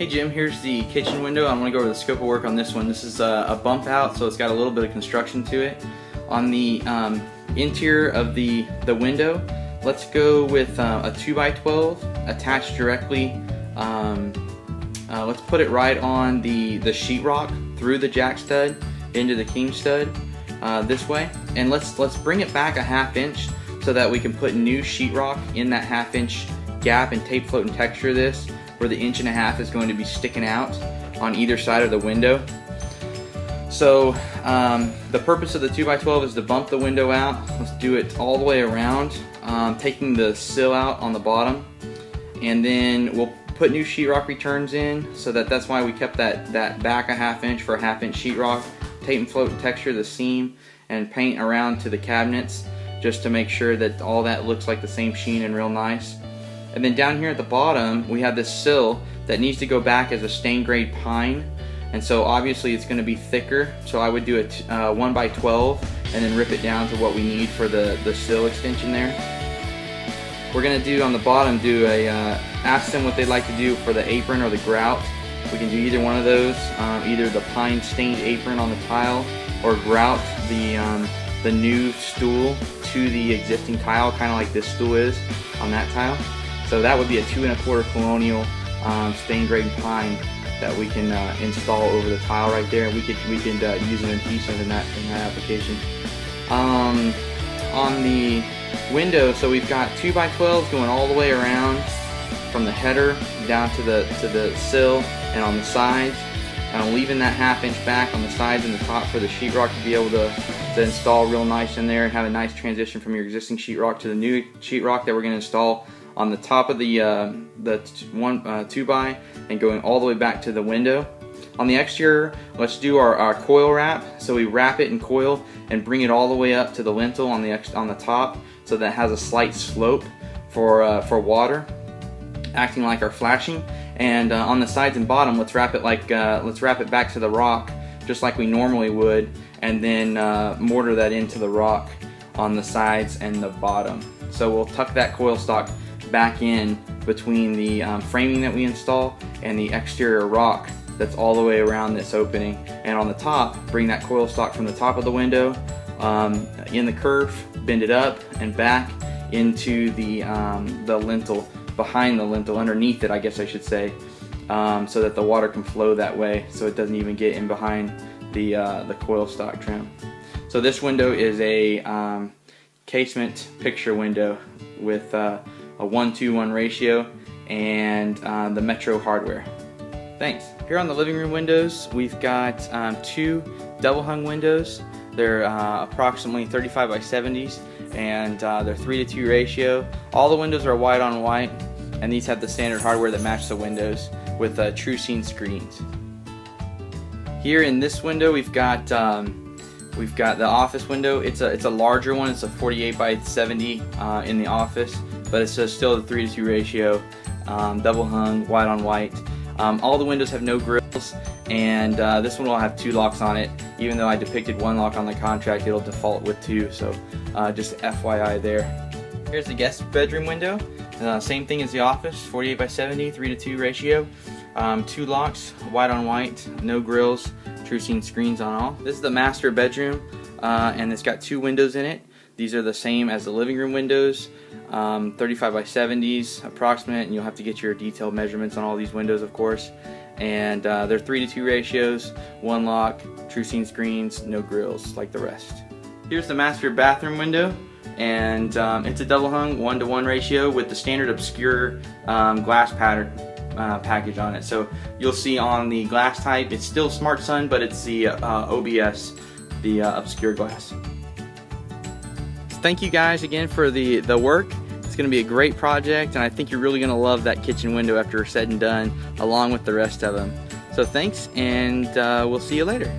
Hey Jim, here's the kitchen window. I'm going to go over the scope of work on this one. This is a bump out, so it's got a little bit of construction to it. On the interior of the window, let's go with a 2x12 attached directly. Let's put it right on the sheetrock through the jack stud into the king stud this way, and let's bring it back a 1/2 inch so that we can put new sheetrock in that 1/2 inch gap and tape float and texture this, where the 1.5 inches is going to be sticking out on either side of the window. So the purpose of the 2x12 is to bump the window out. Let's do it all the way around, taking the sill out on the bottom, and then we'll put new sheetrock returns in, so that's why we kept that back a 1/2 inch for a 1/2 inch sheetrock. Tape and float and texture the seam and paint around to the cabinets just to make sure that all that looks like the same sheen and real nice. And then down here at the bottom we have this sill that needs to go back as a stain grade pine, and so obviously it's going to be thicker, so I would do a 1x12 and then rip it down to what we need for the sill extension there. We're going to do on the bottom, ask them what they'd like to do for the apron or the grout. We can do either one of those, either the pine stained apron on the tile or grout the new stool to the existing tile, kind of like this stool is on that tile. So that would be a 2 1/4 colonial stained grade pine that we can install over the tile right there. We could use an adhesive in that application. On the window, so we've got 2x12s going all the way around from the header down to the sill and on the sides. I'm leaving that 1/2 inch back on the sides and the top for the sheetrock to be able to install real nice in there and have a nice transition from your existing sheetrock to the new sheetrock that we're going to install on the top of the 2x and going all the way back to the window. On the exterior, let's do our coil wrap. So we wrap it in coil and bring it all the way up to the lintel on the top, so that it has a slight slope for water, acting like our flashing. And on the sides and bottom, let's wrap it back to the rock, just like we normally would, and then mortar that into the rock on the sides and the bottom. So we'll tuck that coil stock back in between the framing that we install and the exterior rock that's all the way around this opening. And on the top, bring that coil stock from the top of the window in the curve, bend it up and back into the lintel, behind the lintel, underneath it I guess I should say, so that the water can flow that way, so it doesn't even get in behind the coil stock trim. So this window is a casement picture window with a 1:1 ratio and the Metro hardware. Thanks. Here on the living room windows, we've got 2 double hung windows. They're approximately 35 by 70s, and they're 3:2 ratio. All the windows are white on white, and these have the standard hardware that match the windows with true scene screens. Here in this window, we've got the office window. It's a larger one. It's a 48 by 70 in the office, but it's still the 3:2 ratio, double hung, white on white. All the windows have no grills, and this one will have 2 locks on it. Even though I depicted 1 lock on the contract, it'll default with 2, so just FYI there. Here's the guest bedroom window. Same thing as the office, 48 by 70, 3:2 ratio. 2 locks, white on white, no grills, true scene screens on all. This is the master bedroom, and it's got 2 windows in it. These are the same as the living room windows, 35 by 70s approximate, and you'll have to get your detailed measurements on all these windows, of course. And they're 3:2 ratios, 1 lock, true scene screens, no grills like the rest. Here's the master bathroom window, and it's a double hung 1:1 ratio with the standard obscure glass pattern package on it. So you'll see on the glass type, it's still Smart Sun, but it's the OBS, the obscure glass. Thank you guys again for the work. It's going to be a great project, and I think you're really going to love that kitchen window after said and done, along with the rest of them. So thanks, and we'll see you later.